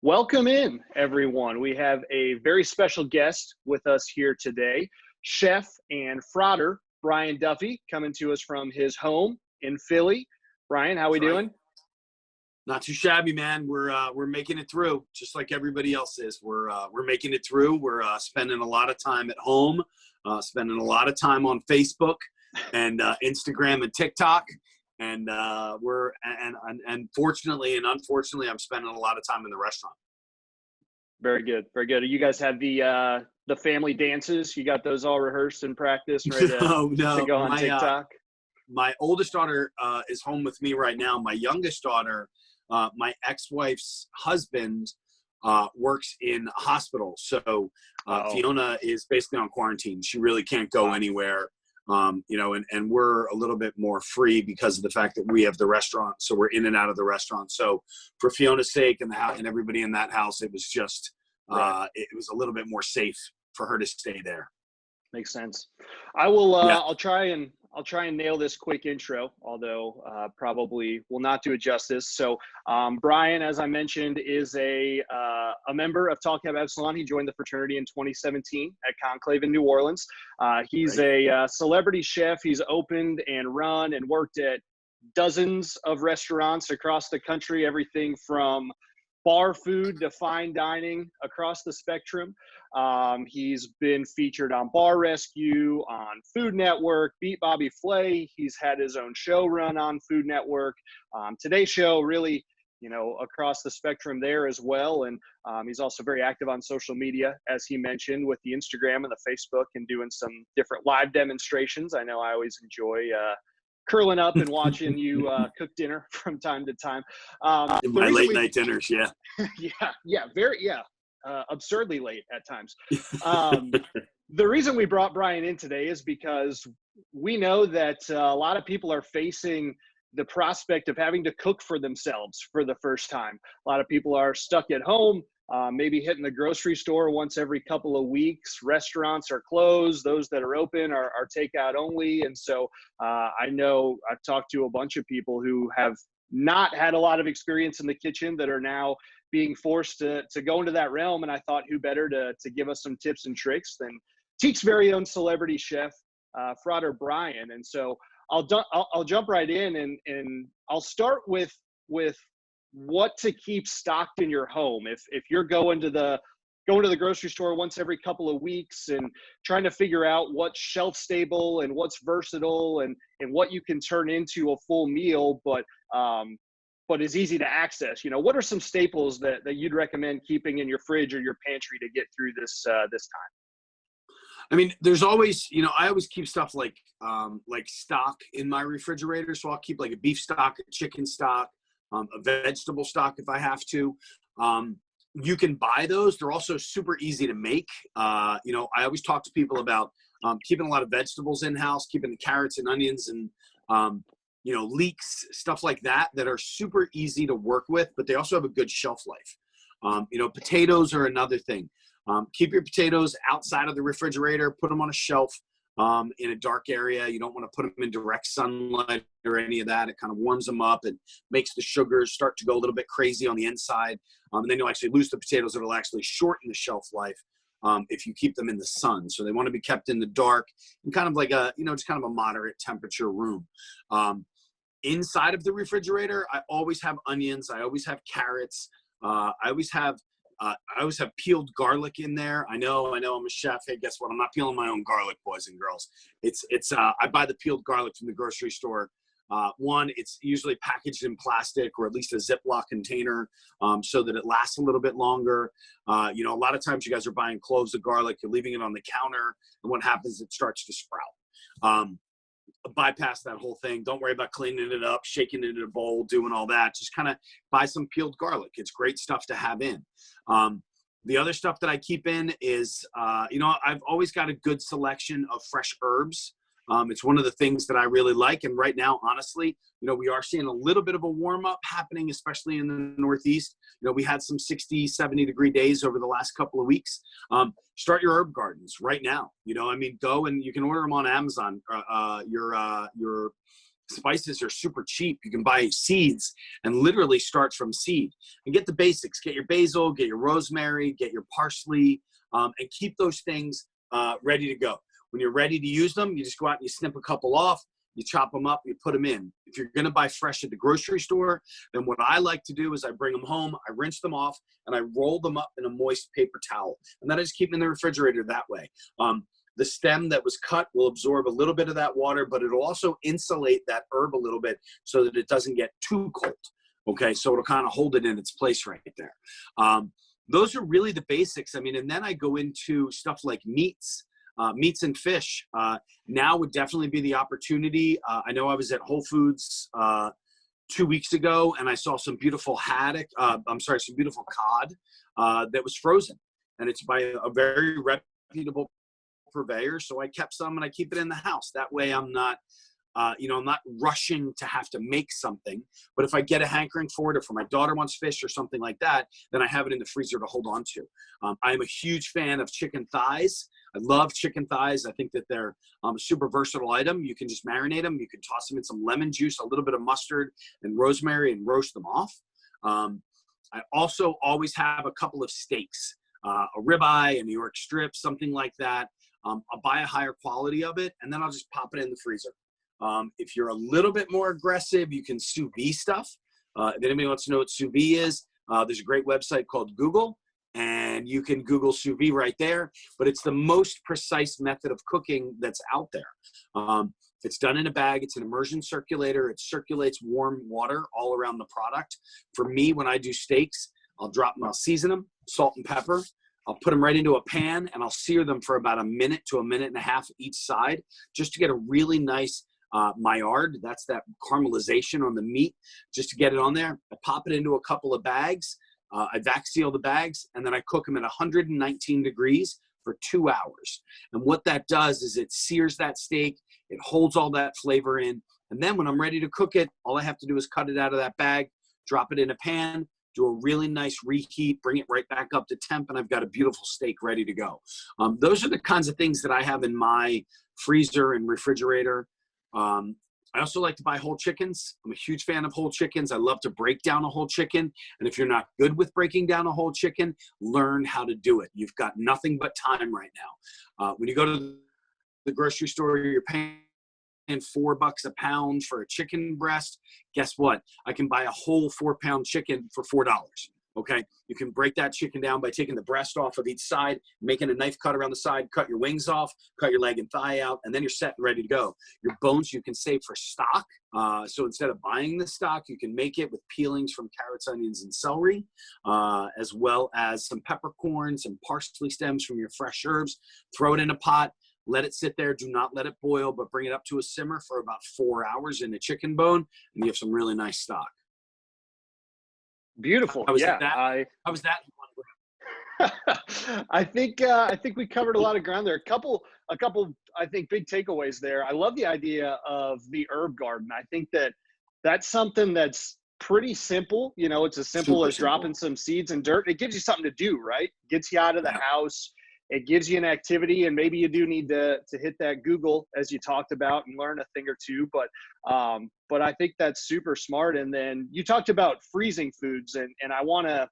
Welcome in, everyone. We have a very special guest with us here today, chef and frater Brian Duffy, coming to us from his home in Philly. Brian, how we That's right. doing? Not too shabby, man. We're making it through, just like everybody else is. We're making it through. We're spending a lot of time at home, spending a lot of time on Facebook and Instagram and TikTok, and fortunately and unfortunately, I'm spending a lot of time in the restaurant. Very good, very good. You guys have the family dances. You got those all rehearsed and practiced, ready to go on TikTok. My oldest daughter is home with me right now. My youngest daughter, my ex-wife's husband, works in a hospital. So Fiona is basically on quarantine. She really can't go anywhere. And we're a little bit more free because of the fact that we have the restaurant. So we're in and out of the restaurant. So for Fiona's sake and and everybody in that house, it was just, it was a little bit more safe for her to stay there. Makes sense. I will. I'll try and nail this quick intro, although probably will not do it justice. So Brian, as I mentioned, is a member of Tau Kappa Epsilon. He joined the fraternity in 2017 at Conclave in New Orleans. He's a celebrity chef. He's opened and run and worked at dozens of restaurants across the country, everything from bar food to fine dining across the spectrum. He's been featured on Bar Rescue, on Food Network, Beat Bobby Flay. He's had his own show run on Food Network. Today's Show, really, across the spectrum there as well. And he's also very active on social media, as he mentioned, with the Instagram and the Facebook, and doing some different live demonstrations. I know I always enjoy curling up and watching you cook dinner from time to time. My late night dinners, yeah. Absurdly late at times. The reason we brought Brian in today is because we know that a lot of people are facing the prospect of having to cook for themselves for the first time. A lot of people are stuck at home, maybe hitting the grocery store once every couple of weeks. Restaurants are closed. Those that are open are takeout only. And so I know I've talked to a bunch of people who have not had a lot of experience in the kitchen that are now being forced to go into that realm. And I thought who better to give us some tips and tricks than Teak's very own celebrity chef, Frater Brian. And so I'll jump right in and I'll start with what to keep stocked in your home. If you're going to the grocery store once every couple of weeks and trying to figure out what's shelf stable and what's versatile and what you can turn into a full meal, but is easy to access. What are some staples that you'd recommend keeping in your fridge or your pantry to get through this time? I mean, there's always, I always keep stuff like stock in my refrigerator. So I'll keep like a beef stock, a chicken stock, a vegetable stock if I have to. You can buy those. They're also super easy to make. I always talk to people about keeping a lot of vegetables in-house, keeping the carrots and onions and, leeks, stuff like that are super easy to work with, but they also have a good shelf life. Potatoes are another thing. Keep your potatoes outside of the refrigerator, put them on a shelf in a dark area. You don't want to put them in direct sunlight or any of that. It kind of warms them up and makes the sugars start to go a little bit crazy on the inside. And then you'll actually lose the potatoes. It'll actually shorten the shelf life if you keep them in the sun. So they want to be kept in the dark and kind of like just kind of a moderate temperature room. Inside of the refrigerator, I always have onions. I always have carrots. I always have peeled garlic in there. I know I'm a chef. Hey, guess what? I'm not peeling my own garlic, boys and girls. I buy the peeled garlic from the grocery store. One, it's usually packaged in plastic or at least a Ziploc container so that it lasts a little bit longer. A lot of times you guys are buying cloves of garlic, you're leaving it on the counter, and what happens, it starts to sprout. Bypass that whole thing. Don't worry about cleaning it up, shaking it in a bowl, doing all that. Just kind of buy some peeled garlic. It's great stuff to have in. The other stuff that I keep in is, I've always got a good selection of fresh herbs. It's one of the things that I really like. And right now, honestly, we are seeing a little bit of a warm up happening, especially in the Northeast. We had some 60, 70 degree days over the last couple of weeks. Start your herb gardens right now. Go and you can order them on Amazon. Your Spices are super cheap. You can buy seeds and literally start from seed. And get the basics. Get your basil, get your rosemary, get your parsley, and keep those things ready to go. When you're ready to use them, you just go out and you snip a couple off, you chop them up, you put them in. If you're going to buy fresh at the grocery store, then what I like to do is I bring them home, I rinse them off, and I roll them up in a moist paper towel. And then I just keep them in the refrigerator that way. The stem that was cut will absorb a little bit of that water, but it'll also insulate that herb a little bit so that it doesn't get too cold. Okay, so it'll kind of hold it in its place right there. Those are really the basics. I mean, and then I go into stuff like meats and fish. Now would definitely be the opportunity. I know I was at Whole Foods 2 weeks ago, and I saw some beautiful some beautiful cod that was frozen, and it's by a very reputable purveyor. So I kept some and I keep it in the house. That way I'm not, I'm not rushing to have to make something. But if I get a hankering for it, or for my daughter wants fish or something like that, then I have it in the freezer to hold on to. I am a huge fan of chicken thighs. I love chicken thighs. I think that they're a super versatile item. You can just marinate them. You can toss them in some lemon juice, a little bit of mustard and rosemary, and roast them off. I also always have a couple of steaks, a ribeye, a New York strip, something like that. I'll buy a higher quality of it, and then I'll just pop it in the freezer. If you're a little bit more aggressive, you can sous vide stuff. If anybody wants to know what sous vide is, there's a great website called Google, and you can Google sous vide right there. But it's the most precise method of cooking that's out there. It's done in a bag. It's an immersion circulator. It circulates warm water all around the product. For me, when I do steaks, I'll season them, salt and pepper. I'll put them right into a pan, and I'll sear them for about a minute to a minute and a half each side, just to get a really nice Maillard. That's that caramelization on the meat, just to get it on there. I pop it into a couple of bags. I vac seal the bags, and then I cook them at 119 degrees for 2 hours. And what that does is it sears that steak. It holds all that flavor in. And then when I'm ready to cook it, all I have to do is cut it out of that bag, drop it in a pan, do a really nice reheat, bring it right back up to temp, and I've got a beautiful steak ready to go. Those are the kinds of things that I have in my freezer and refrigerator. I also like to buy whole chickens. I'm a huge fan of whole chickens. I love to break down a whole chicken. And if you're not good with breaking down a whole chicken, learn how to do it. You've got nothing but time right now. When you go to the grocery store, you're paying $4 a pound for a chicken breast. Guess what? I can buy a whole 4-pound chicken for $4. Okay, you can break that chicken down by taking the breast off of each side, making a knife cut around the side, cut your wings off, cut your leg and thigh out, and then you're set and ready to go. Your bones you can save for stock. So instead of buying the stock, you can make it with peelings from carrots, onions, and celery, as well as some peppercorns and parsley stems from your fresh herbs. Throw it in a pot. Let it sit there. Do not let it boil, but bring it up to a simmer for about 4 hours in a chicken bone, and you have some really nice stock. Beautiful. How was yeah, that? How was that? I think we covered a lot of ground there. A couple, I think, big takeaways there. I love the idea of the herb garden. I think that's something that's pretty simple. You know, it's as simple as dropping some seeds in dirt. It gives you something to do, right? Gets you out of the house. It gives you an activity, and maybe you do need to hit that Google, as you talked about, and learn a thing or two. But I think that's super smart. And then you talked about freezing foods, and I want to,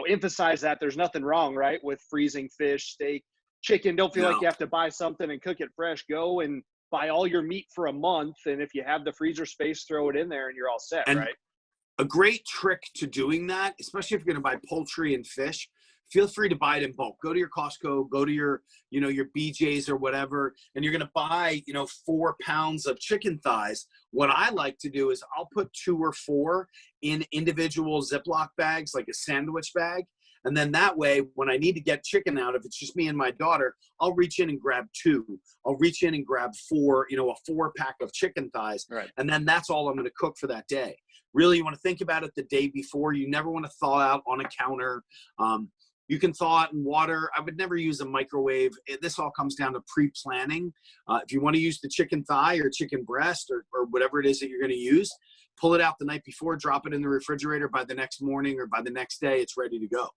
emphasize that there's nothing wrong, right, with freezing fish, steak, chicken. Don't feel like you have to buy something and cook it fresh. Go and buy all your meat for a month, and if you have the freezer space, throw it in there, and you're all set, right? A great trick to doing that, especially if you're going to buy poultry and fish, feel free to buy it in bulk. Go to your Costco, go to your BJ's or whatever, and you're going to buy, 4 pounds of chicken thighs. What I like to do is I'll put 2 or 4 in individual Ziploc bags, like a sandwich bag. And then that way, when I need to get chicken out, if it's just me and my daughter, I'll reach in and grab 2. I'll reach in and grab 4, a 4-pack of chicken thighs. Right. And then that's all I'm going to cook for that day. Really, you want to think about it the day before. You never want to thaw out on a counter. You can thaw it in water. I would never use a microwave. This all comes down to pre-planning. If you want to use the chicken thigh or chicken breast or whatever it is that you're going to use, pull it out the night before, drop it in the refrigerator. By the next morning or by the next day, it's ready to go.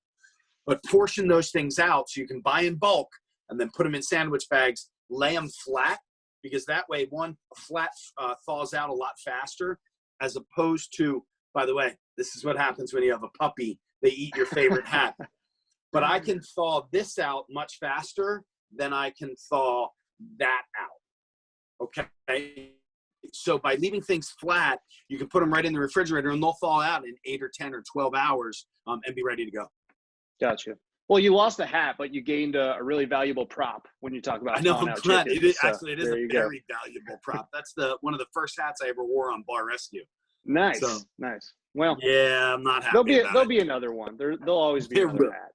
But portion those things out so you can buy in bulk and then put them in sandwich bags, lay them flat, because that way one flat thaws out a lot faster, as opposed to, by the way, this is what happens when you have a puppy. They eat your favorite hat. But I can thaw this out much faster than I can thaw that out. Okay. So by leaving things flat, you can put them right in the refrigerator and they'll thaw out in 8 or 10 or 12 hours and be ready to go. Gotcha. Well, you lost the hat, but you gained a really valuable prop when you talk about I know, thawing I'm out glad. chickens. It is, actually, it is a go. very valuable prop. That's one of the first hats I ever wore on Bar Rescue. Nice, So, nice. Well, yeah, I'm not happy there'll be another one. There'll always be another hat.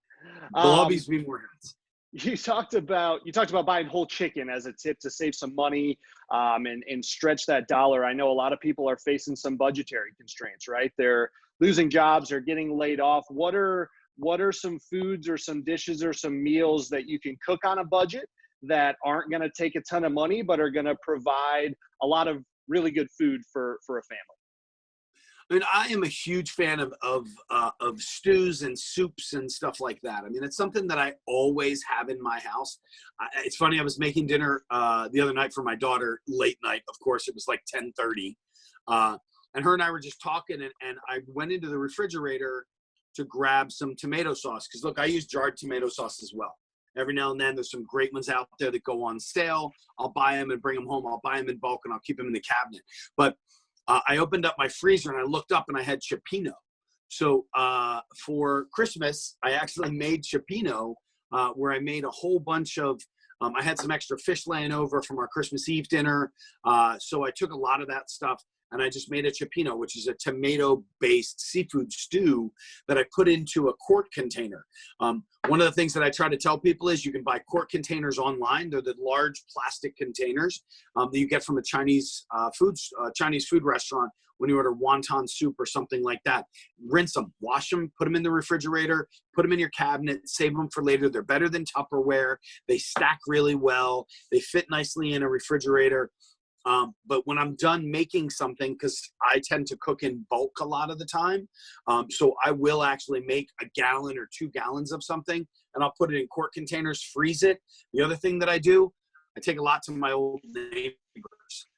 There'll always be more hats. You talked about buying whole chicken as a tip to save some money and stretch that dollar. I know a lot of people are facing some budgetary constraints, right? They're losing jobs or getting laid off. What are some foods or some dishes or some meals that you can cook on a budget that aren't going to take a ton of money, but are going to provide a lot of really good food for a family? I mean, I am a huge fan of stews and soups and stuff like that. I mean, it's something that I always have in my house. It's funny. I was making dinner the other night for my daughter, late night. Of course, it was like 10:30, and her and I were just talking. And I went into the refrigerator to grab some tomato sauce because, look, I use jarred tomato sauce as well. Every now and then, there's some great ones out there that go on sale. I'll buy them and bring them home. I'll buy them in bulk and I'll keep them in the cabinet. But I opened up my freezer and I looked up and I had cioppino. So for Christmas, I actually made cioppino where I made a whole bunch of, I had some extra fish laying over from our Christmas Eve dinner. So I took a lot of that stuff and I just made a cioppino, which is a tomato-based seafood stew that I put into a quart container. One of the things that I try to tell people is you can buy quart containers online. They're the large plastic containers that you get from a Chinese food restaurant when you order wonton soup or something like that. Rinse them, wash them, put them in the refrigerator, put them in your cabinet, save them for later. They're better than Tupperware. They stack really well. They fit nicely in a refrigerator. But when I'm done making something, because I tend to cook in bulk a lot of the time, so I will actually make a gallon or 2 gallons of something, and I'll put it in quart containers, freeze it. The other thing that I do, I take a lot to my old neighbors.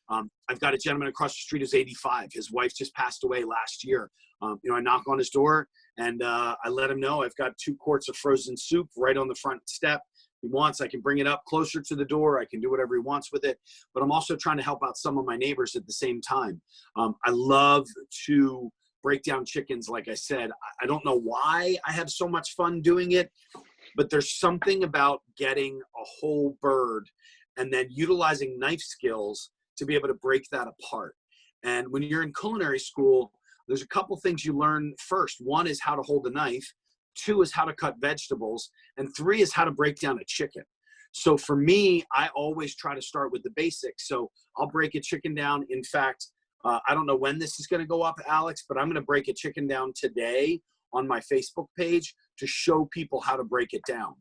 I've got a gentleman across the street who's 85. His wife just passed away last year. I knock on his door, and I let him know I've got 2 quarts of frozen soup right on the front step. He wants, I can bring it up closer to the door. I can do whatever he wants with it. But I'm also trying to help out some of my neighbors at the same time. I love to break down chickens. Like I said, I don't know why I have so much fun doing it, but there's something about getting a whole bird and then utilizing knife skills to be able to break that apart. And when you're in culinary school, there's a couple things you learn first. One is how to hold a knife. 2 is how to cut vegetables, and 3 is how to break down a chicken. So for me, I always try to start with the basics. So I'll break a chicken down. In fact, I don't know when this is going to go up, Alex, but I'm going to break a chicken down today on my Facebook page to show people how to break it down.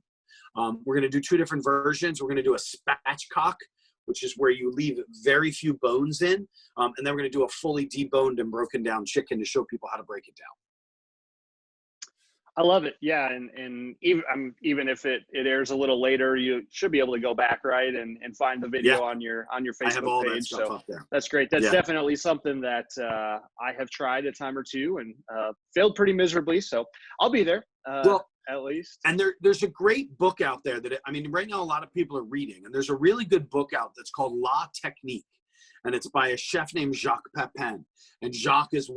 We're going to do 2 different versions. We're going to do a spatchcock, which is where you leave very few bones in, and then we're going to do a fully deboned and broken down chicken to show people how to break it down. I love it. Yeah. And even if it airs a little later, you should be able to go back, right, and find the video on your Facebook I have all page. That stuff up there. That's great. That's definitely something that I have tried a time or two and failed pretty miserably. So I'll be there at least. And there's a great book out there right now a lot of people are reading, and there's a really good book out that's called La Technique. And it's by a chef named Jacques Pepin. And Jacques is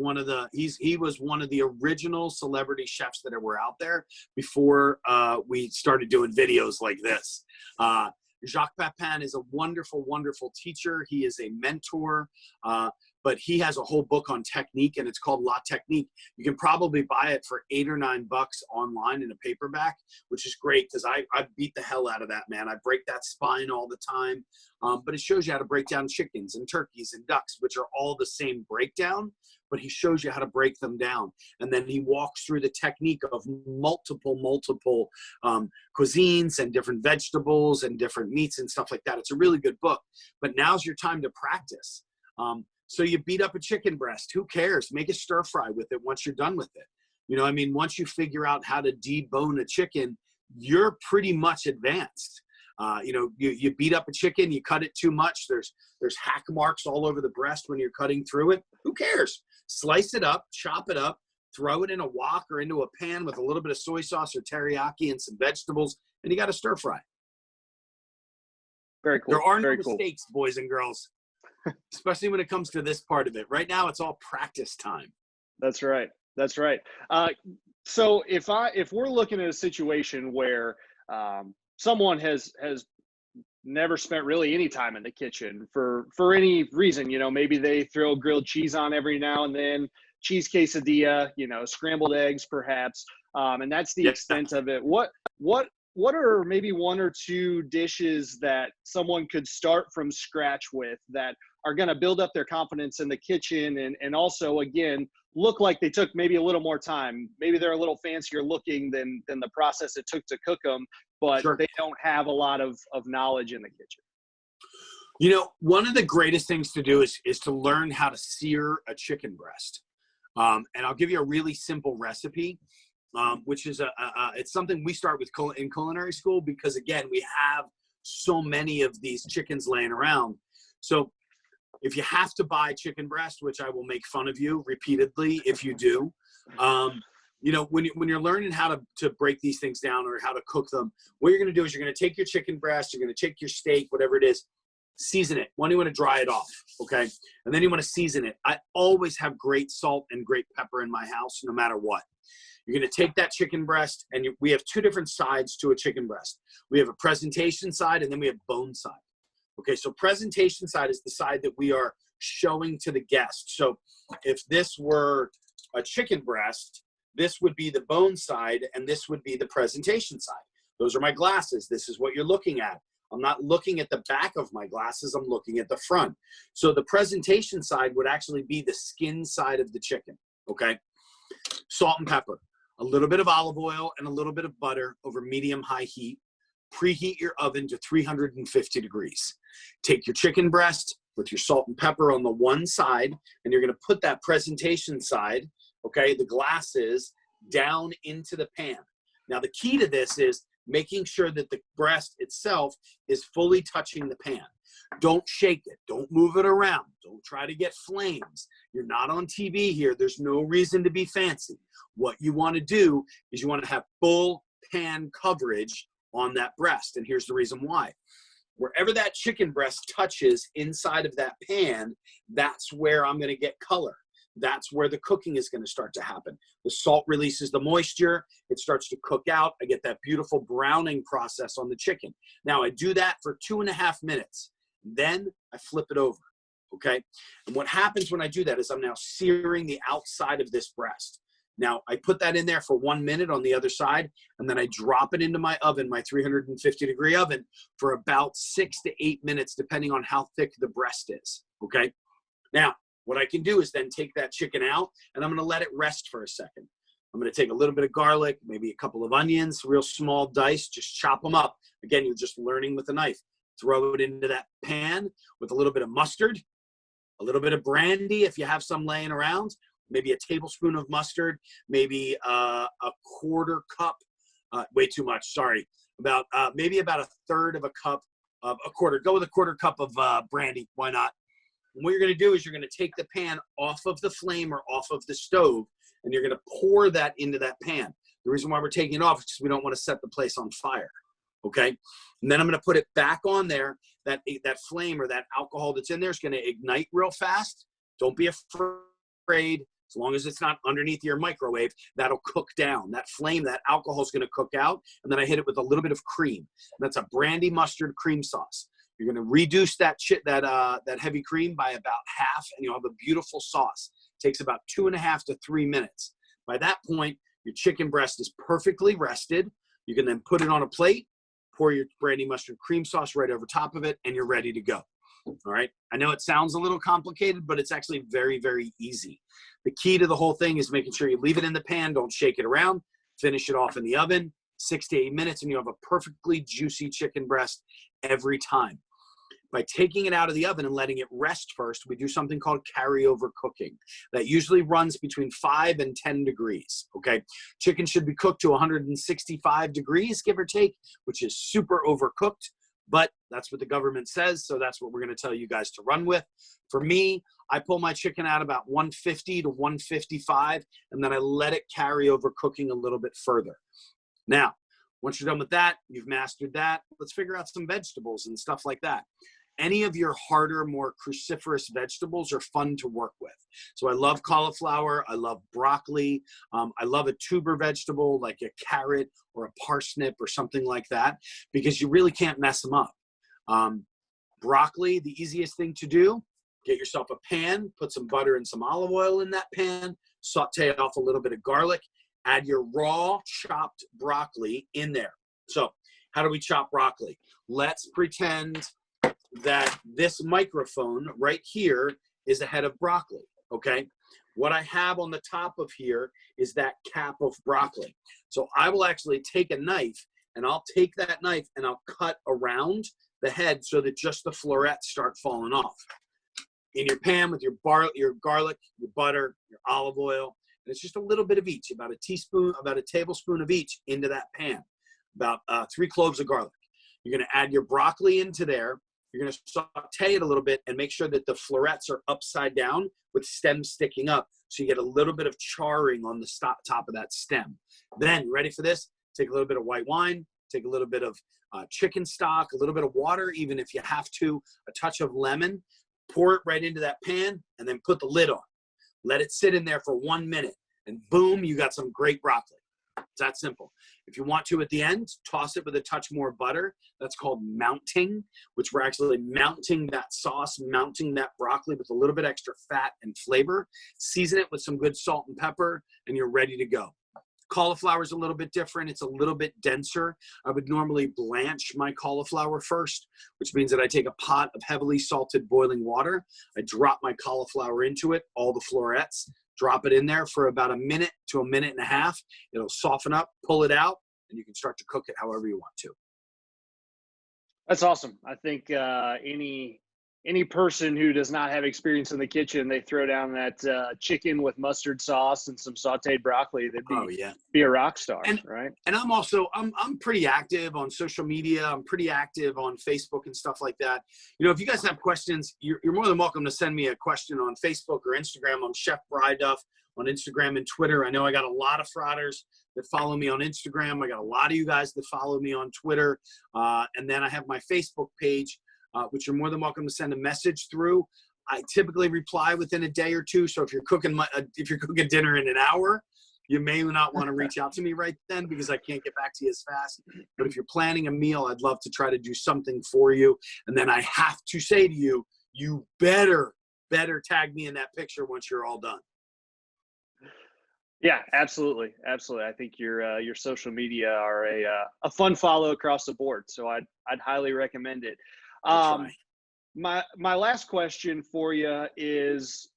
he was one of the original celebrity chefs that were out there before we started doing videos like this. Jacques Pepin is a wonderful, wonderful teacher. He is a mentor, but he has a whole book on technique, and it's called La Technique. You can probably buy it for $8 or $9 online in a paperback, which is great because I beat the hell out of that, man. I break that spine all the time. But it shows you how to break down chickens and turkeys and ducks, which are all the same breakdown, but he shows you how to break them down. And then he walks through the technique of multiple cuisines and different vegetables and different meats and stuff like that. It's a really good book, but now's your time to practice. So you beat up a chicken breast, who cares? Make a stir fry with it once you're done with it. Once you figure out how to debone a chicken, you're pretty much advanced. You beat up a chicken, you cut it too much. There's hack marks all over the breast when you're cutting through it. Who cares? Slice it up, chop it up, throw it in a wok or into a pan with a little bit of soy sauce or teriyaki and some vegetables, and you got a stir fry. Very cool. There are no Very mistakes, boys and girls, especially when it comes to this part of it. Right now, it's all practice time. That's right. That's right. So if we're looking at a situation where someone has never spent really any time in the kitchen for any reason, maybe they throw grilled cheese on every now and then, cheese quesadilla, scrambled eggs perhaps, and that's the extent of it. What are maybe one or two dishes that someone could start from scratch with that are going to build up their confidence in the kitchen and also, again, look like they took maybe a little more time? Maybe they're a little fancier looking than the process it took to cook them, but Sure. they don't have a lot of knowledge in the kitchen. One of the greatest things to do is to learn how to sear a chicken breast. And I'll give you a really simple recipe, which is it's something we start with in culinary school because, again, we have so many of these chickens laying around. So if you have to buy chicken breast, which I will make fun of you repeatedly if you do, when you're learning how to break these things down or how to cook them, what you're going to do is you're going to take your chicken breast, you're going to take your steak, whatever it is, season it. One, you want to dry it off, okay? And then you want to season it. I always have great salt and great pepper in my house, no matter what. You're going to take that chicken breast, and we have two different sides to a chicken breast. We have a presentation side, and then we have bone side. Okay, so presentation side is the side that we are showing to the guest. So if this were a chicken breast, this would be the bone side, and this would be the presentation side. Those are my glasses. This is what you're looking at. I'm not looking at the back of my glasses. I'm looking at the front. So the presentation side would actually be the skin side of the chicken, okay? Salt and pepper, a little bit of olive oil, and a little bit of butter over medium-high heat. Preheat your oven to 350 degrees. Take your chicken breast with your salt and pepper on the one side, and you're going to put that presentation side, okay, the glasses, down into the pan. Now, the key to this is making sure that the breast itself is fully touching the pan. Don't shake it. Don't move it around. Don't try to get flames. You're not on TV here. There's no reason to be fancy. What you want to do is you want to have full pan coverage on that breast. And here's the reason why. Wherever that chicken breast touches inside of that pan, that's where I'm going to get color. That's where the cooking is going to start to happen. The salt releases the moisture. It starts to cook out. I get that beautiful browning process on the chicken. Now, I do that for 2.5 minutes. Then I flip it over, okay? And what happens when I do that is I'm now searing the outside of this breast. Now, I put that in there for 1 minute on the other side, and then I drop it into my oven, my 350-degree oven, for about 6 to 8 minutes, depending on how thick the breast is, okay? Now, what I can do is then take that chicken out, and I'm going to let it rest for a second. I'm going to take a little bit of garlic, maybe a couple of onions, real small dice, just chop them up. Again, you're just learning with a knife. Throw it into that pan with a little bit of mustard, a little bit of brandy if you have some laying around, maybe a tablespoon of mustard, maybe a quarter cup, way too much, sorry, maybe about a third of a cup of a quarter. Go with a quarter cup of brandy, why not? And what you're going to do is you're going to take the pan off of the flame or off of the stove, and you're going to pour that into that pan. The reason why we're taking it off is because we don't want to set the place on fire, okay? And then I'm going to put it back on there. That flame or that alcohol that's in there is going to ignite real fast. Don't be afraid. As long as it's not underneath your microwave, that'll cook down. That flame, that alcohol is going to cook out, and then I hit it with a little bit of cream. And that's a brandy mustard cream sauce. You're going to reduce that heavy cream by about half, and you'll have a beautiful sauce. It takes about 2.5 to 3 minutes. By that point, your chicken breast is perfectly rested. You can then put it on a plate, pour your brandy mustard cream sauce right over top of it, and you're ready to go. All right. I know it sounds a little complicated, but it's actually very, very easy. The key to the whole thing is making sure you leave it in the pan. Don't shake it around. Finish it off in the oven, 6 to 8 minutes, and you have a perfectly juicy chicken breast every time. By taking it out of the oven and letting it rest first, we do something called carryover cooking. That usually runs between 5 and 10 degrees, okay? Chicken should be cooked to 165 degrees, give or take, which is super overcooked. but that's what the government says. So that's what we're going to tell you guys to run with. For me, I pull my chicken out about 150 to 155, and then I let it carry over cooking a little bit further. Now, once you're done with that, you've mastered that. Let's figure out some vegetables and stuff like that. Any of your harder, more cruciferous vegetables are fun to work with. So I love cauliflower. I love broccoli. I love a tuber vegetable like a carrot or a parsnip or something like that, because you really can't mess them up. Broccoli, the easiest thing to do, get yourself a pan, put some butter and some olive oil in that pan, saute off a little bit of garlic, add your raw chopped broccoli in there. So how do we chop broccoli? Let's pretend that this microphone right here is a head of broccoli, okay? What I have on the top of here is that cap of broccoli. So I will actually take a knife, and I'll take that knife and I'll cut around the head so that just the florets start falling off. In your pan with your garlic, your butter, your olive oil, and it's just a little bit of each, about a tablespoon of each into that pan, about 3 cloves of garlic. You're gonna add your broccoli into there. You're going to saute it a little bit and make sure that the florets are upside down with stems sticking up, so you get a little bit of charring on the top of that stem. Then, you ready for this? Take a little bit of white wine, take a little bit of chicken stock, a little bit of water, even if you have to, a touch of lemon, pour it right into that pan, and then put the lid on. Let it sit in there for 1 minute, and boom, you got some great broccoli. It's that simple. If you want to, at the end, toss it with a touch more butter. That's called mounting, which we're actually mounting that sauce, mounting that broccoli with a little bit extra fat and flavor. Season it with some good salt and pepper, and you're ready to go. Cauliflower is a little bit different. It's a little bit denser. I would normally blanch my cauliflower first, which means that I take a pot of heavily salted boiling water. I drop my cauliflower into it, all the florets, drop it in there for about a minute to a minute and a half. It'll soften up, pull it out, and you can start to cook it however you want to. That's awesome. I think any person who does not have experience in the kitchen, they throw down that chicken with mustard sauce and some sauteed broccoli, they'd be a rock star, right? And I'm pretty active on social media. I'm pretty active on Facebook and stuff like that. You know, if you guys have questions, you're more than welcome to send me a question on Facebook or Instagram. I'm Chef Frater Duffy on Instagram and Twitter. I know I got a lot of Fraters that follow me on Instagram. I got a lot of you guys that follow me on Twitter. And then I have my Facebook page, which you're more than welcome to send a message through. I typically reply within a day or two. So if you're cooking dinner in an hour, you may not want to reach out to me right then because I can't get back to you as fast. But if you're planning a meal, I'd love to try to do something for you. And then I have to say to you, you better tag me in that picture once you're all done. Yeah, absolutely. I think your social media are a fun follow across the board. So I'd highly recommend it. My last question for you is,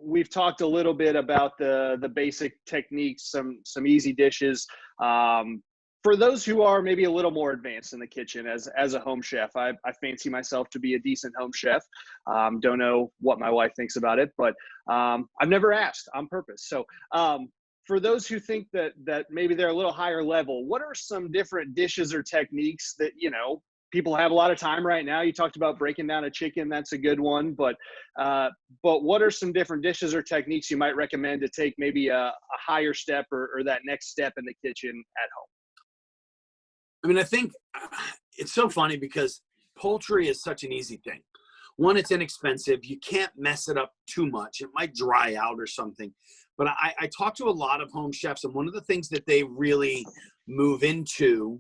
we've talked a little bit about the basic techniques, some easy dishes. For those who are maybe a little more advanced in the kitchen as a home chef, I fancy myself to be a decent home chef. Don't know what my wife thinks about it, but I've never asked on purpose. So for those who think that maybe they're a little higher level, what are some different dishes or techniques that, you know, people have a lot of time right now? You talked about breaking down a chicken. That's a good one. But what are some different dishes or techniques you might recommend to take maybe a higher step or that next step in the kitchen at home? I mean, I think it's so funny because poultry is such an easy thing. One, it's inexpensive. You can't mess it up too much. It might dry out or something. But I talk to a lot of home chefs, and one of the things that they really move into,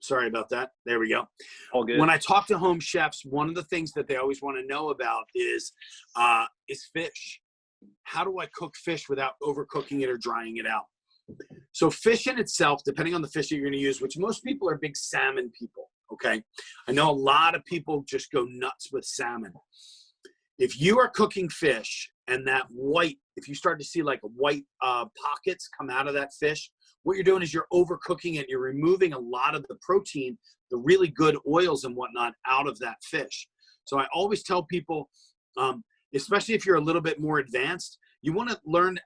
sorry about that. There we go. All good. When I talk to home chefs, one of the things that they always want to know about is fish. How do I cook fish without overcooking it or drying it out? So fish in itself, depending on the fish that you're going to use, which most people are big salmon people, okay? I know a lot of people just go nuts with salmon. If you are cooking fish and that white, if you start to see like white pockets come out of that fish, what you're doing is you're overcooking it. You're removing a lot of the protein, the really good oils and whatnot out of that fish. So I always tell people, especially if you're a little bit more advanced, you want to learn,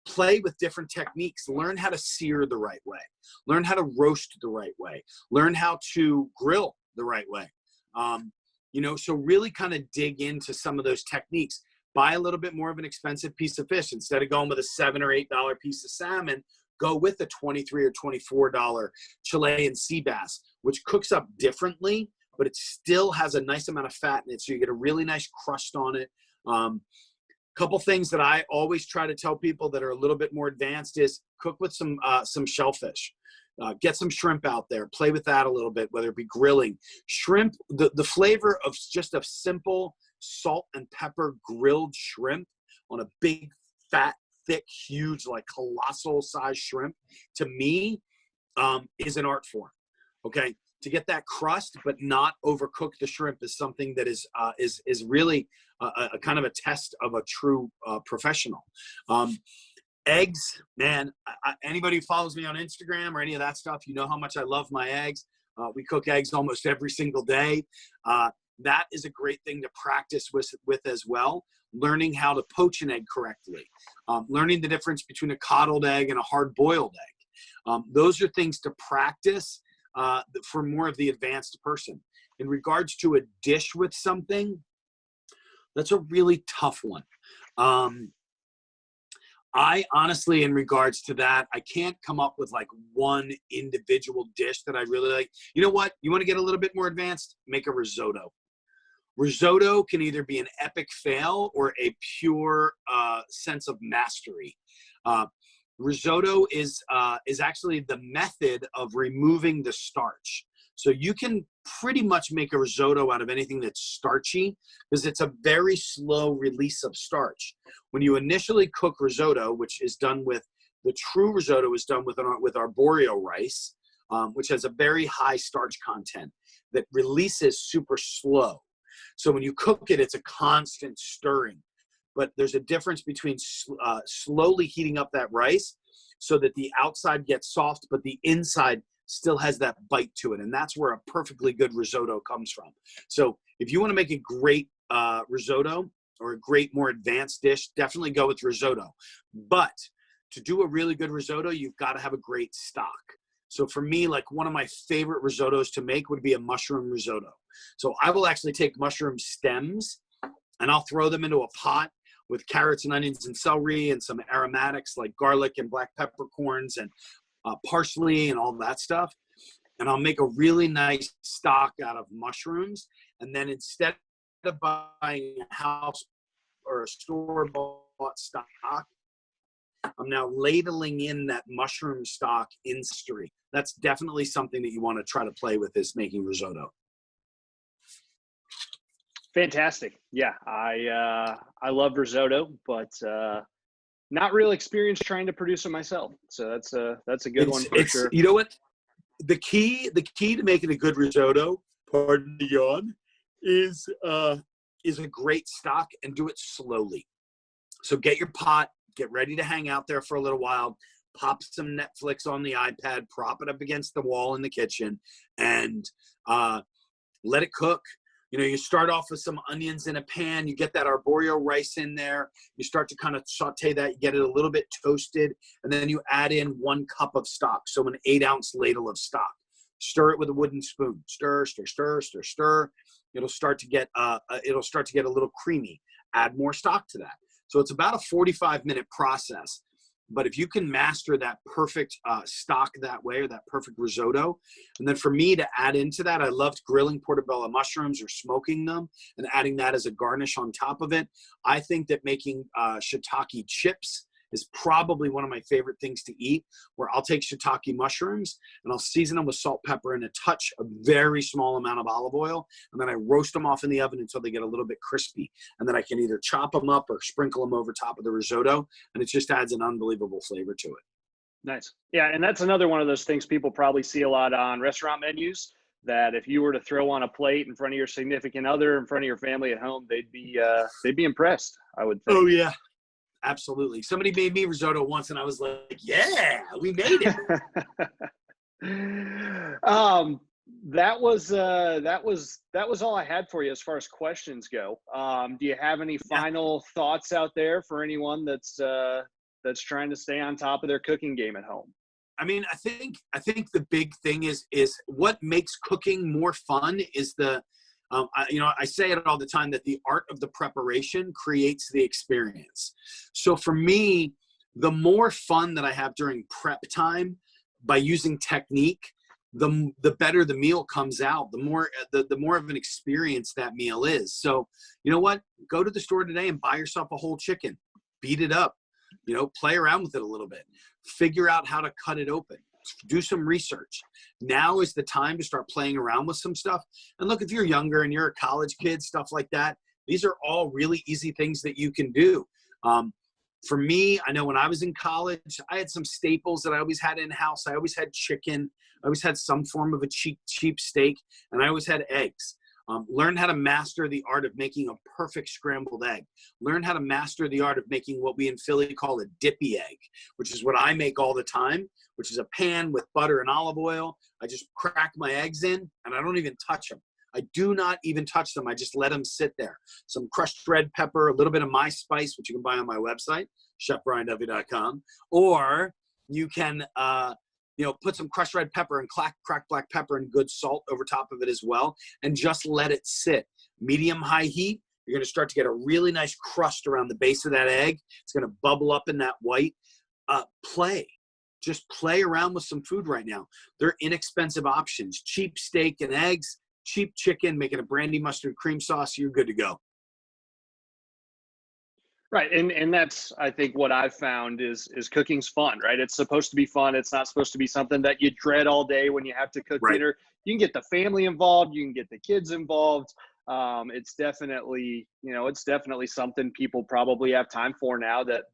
play with different techniques. Learn how to sear the right way. Learn how to roast the right way. Learn how to grill the right way. So really kind of dig into some of those techniques. Buy a little bit more of an expensive piece of fish. Instead of going with a $7 or $8 piece of salmon, go with a $23 or $24 Chilean sea bass, which cooks up differently, but it still has a nice amount of fat in it. So you get a really nice crust on it. Couple things that I always try to tell people that are a little bit more advanced is cook with some shellfish. Get some shrimp out there. Play with that a little bit, whether it be grilling. Shrimp, the flavor of just a simple salt and pepper grilled shrimp on a big, fat, thick, huge, like colossal size shrimp, to me, is an art form. Okay, to get that crust but not overcook the shrimp is something that is really a kind of a test of a true professional. Eggs, man, anybody who follows me on Instagram or any of that stuff, you know how much I love my eggs. We cook eggs almost every single day. That is a great thing to practice with as well. Learning how to poach an egg correctly. Learning the difference between a coddled egg and a hard-boiled egg. Those are things to practice for more of the advanced person. In regards to a dish with something, that's a really tough one. I honestly, in regards to that, I can't come up with like one individual dish that I really like. You know what? You want to get a little bit more advanced? Make a risotto. Risotto can either be an epic fail or a pure sense of mastery. Risotto is actually the method of removing the starch. So you can pretty much make a risotto out of anything that's starchy because it's a very slow release of starch. When you initially cook risotto, which is done with, the true risotto is done with arborio rice, which has a very high starch content that releases super slow. So when you cook it, it's a constant stirring. But there's a difference between slowly heating up that rice so that the outside gets soft, but the inside still has that bite to it. And that's where a perfectly good risotto comes from. So if you want to make a great risotto or a great, more advanced dish, definitely go with risotto. But to do a really good risotto, you've got to have a great stock. So for me, like one of my favorite risottos to make would be a mushroom risotto. So I will actually take mushroom stems and I'll throw them into a pot with carrots and onions and celery and some aromatics like garlic and black peppercorns and parsley and all that stuff. And I'll make a really nice stock out of mushrooms. And then instead of buying a house or a store-bought stock, I'm now ladling in that mushroom stock in street. That's definitely something that you want to try to play with, is making risotto. Fantastic. Yeah, I love risotto, but not real experienced trying to produce it myself. So that's a good one for sure. You know what? The key to making a good risotto, pardon the yawn, is a great stock, and do it slowly. So get your pot, get ready to hang out there for a little while, pop some Netflix on the iPad, prop it up against the wall in the kitchen, and let it cook. You know, you start off with some onions in a pan, you get that arborio rice in there, you start to kind of saute that, you get it a little bit toasted, and then you add in 1 cup of stock, so an 8-ounce ladle of stock. Stir it with a wooden spoon. Stir, stir, stir, stir, stir. It'll start to get a little creamy. Add more stock to that. So it's about a 45-minute process. But if you can master that perfect stock that way, or that perfect risotto, and then for me to add into that, I loved grilling portobello mushrooms or smoking them and adding that as a garnish on top of it. I think that making shiitake chips is probably one of my favorite things to eat, where I'll take shiitake mushrooms and I'll season them with salt, pepper, and a very small amount of olive oil. And then I roast them off in the oven until they get a little bit crispy. And then I can either chop them up or sprinkle them over top of the risotto. And it just adds an unbelievable flavor to it. Nice. Yeah, and that's another one of those things people probably see a lot on restaurant menus, that if you were to throw on a plate in front of your significant other, in front of your family at home, they'd be impressed, I would think. Oh, yeah. Absolutely. Somebody made me risotto once and I was like, yeah, we made it. That was all I had for you as far as questions go. Do you have any final thoughts out there for anyone that's trying to stay on top of their cooking game at home? I mean, I think the big thing is what makes cooking more fun is I say it all the time that the art of the preparation creates the experience. So for me, the more fun that I have during prep time by using technique, the better the meal comes out, the more of an experience that meal is. So, you know what? Go to the store today and buy yourself a whole chicken, beat it up, play around with it a little bit, figure out how to cut it open, do some research. Now is the time to start playing around with some stuff. And look, if you're younger and you're a college kid, stuff like that, these are all really easy things that you can do. For me, I know when I was in college, I had some staples that I always had in-house. I always had chicken. I always had some form of a cheap steak, and I always had eggs. Learn how to master the art of making a perfect scrambled egg. Learn how to master the art of making what we in Philly call a dippy egg, which is what I make all the time, which is a pan with butter and olive oil. I just crack my eggs in, and I don't even touch them. I do not even touch them. I just let them sit there. Some crushed red pepper, a little bit of my spice, which you can buy on my website, chefbrianduffy.com, or you can put some crushed red pepper and cracked black pepper and good salt over top of it as well, and just let it sit. Medium-high heat, you're going to start to get a really nice crust around the base of that egg. It's going to bubble up in that white. Just play around with some food right now. They're inexpensive options. Cheap steak and eggs, cheap chicken, making a brandy mustard cream sauce, you're good to go. Right. And that's, I think, what I've found is cooking's fun, right? It's supposed to be fun. It's not supposed to be something that you dread all day when you have to cook dinner. You can get the family involved. You can get the kids involved. It's definitely something people probably have time for now that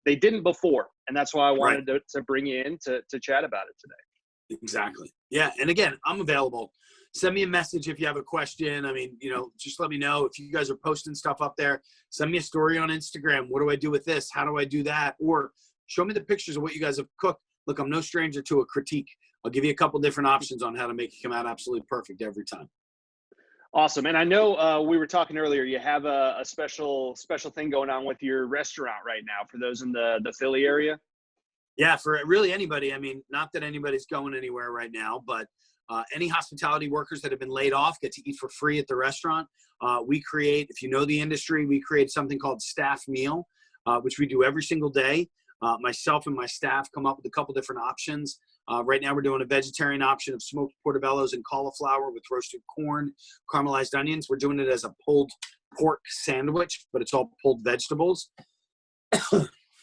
they didn't before. And that's why I wanted to bring you in to chat about it today. Exactly. Yeah. And again, I'm available. Send me a message if you have a question. I mean, just let me know if you guys are posting stuff up there. Send me a story on Instagram. What do I do with this? How do I do that? Or show me the pictures of what you guys have cooked. Look, I'm no stranger to a critique. I'll give you a couple different options on how to make it come out absolutely perfect every time. Awesome. And I know we were talking earlier, you have a special thing going on with your restaurant right now for those in the Philly area. Yeah, for really anybody. I mean, not that anybody's going anywhere right now, but any hospitality workers that have been laid off get to eat for free at the restaurant. We create, if you know the industry, we create something called staff meal, which we do every single day. Myself and my staff come up with a couple different options. Right now we're doing a vegetarian option of smoked portobellos and cauliflower with roasted corn, caramelized onions. We're doing it as a pulled pork sandwich, but it's all pulled vegetables.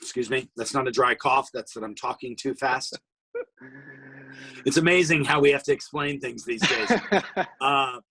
Excuse me. That's not a dry cough. That's that I'm talking too fast. It's amazing how we have to explain things these days. So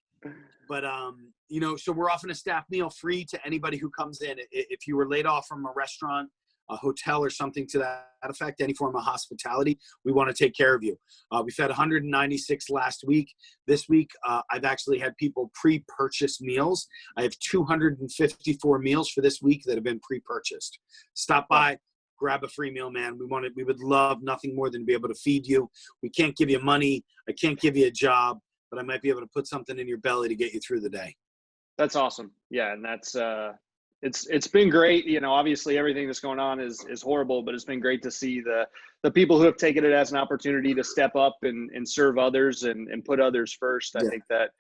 we're offering a staff meal free to anybody who comes in. If you were laid off from a restaurant, a hotel, or something to that effect, any form of hospitality, we want to take care of you. We've had 196 last week. This week, I've actually had people pre-purchase meals. I have 254 meals for this week that have been pre-purchased. Stop by. Grab a free meal, man. We would love nothing more than to be able to feed you. We can't give you money. I can't give you a job, but I might be able to put something in your belly to get you through the day. That's awesome. Yeah. And that's, it's been great. Obviously everything that's going on is horrible, but it's been great to see the people who have taken it as an opportunity to step up and serve others and put others first. I think that,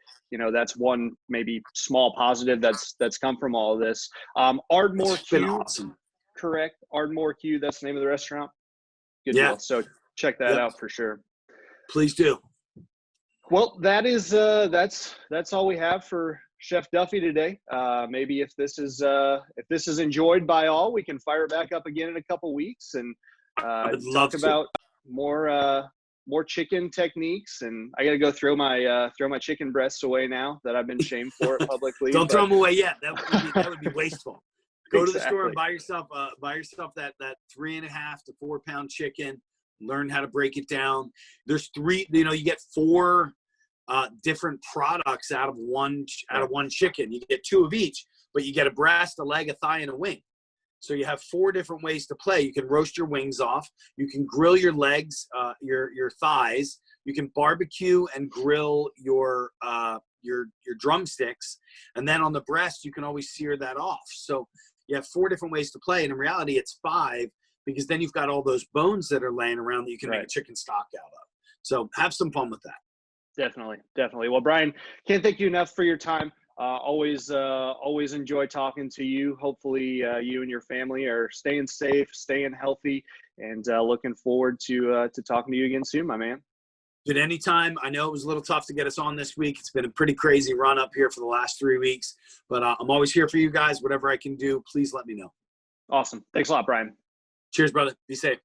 that's one maybe small positive that's come from all of this. Ardmore Q. Awesome. Correct. Ardmore Q. That's the name of the restaurant. Good deal. So check that out for sure. Please do. Well, that is that's all we have for Chef Duffy today. Maybe if this is enjoyed by all, we can fire back up again in a couple weeks and talk about more chicken techniques. And I got to go throw my chicken breasts away now that I've been shamed for it publicly. Don't throw them away yet. That would be wasteful. Go to the store and buy yourself that 3.5 to 4 pound chicken. Learn how to break it down. There's you get 4 different products out of one chicken. You get 2 of each, but you get a breast, a leg, a thigh, and a wing. So you have 4 different ways to play. You can roast your wings off. You can grill your legs, your thighs. You can barbecue and grill your drumsticks, and then on the breast you can always sear that off. So you have 4 different ways to play, and in reality it's 5, because then you've got all those bones that are laying around that you can make a chicken stock out of. So have some fun with that. Definitely, definitely. Well, Brian, can't thank you enough for your time. Always enjoy talking to you. Hopefully, you and your family are staying safe, staying healthy, and looking forward to talking to you again soon, my man. At any time. I know it was a little tough to get us on this week. It's been a pretty crazy run up here for the last 3 weeks, but I'm always here for you guys. Whatever I can do, please let me know. Awesome. Thanks a lot, Brian. Cheers, brother. Be safe.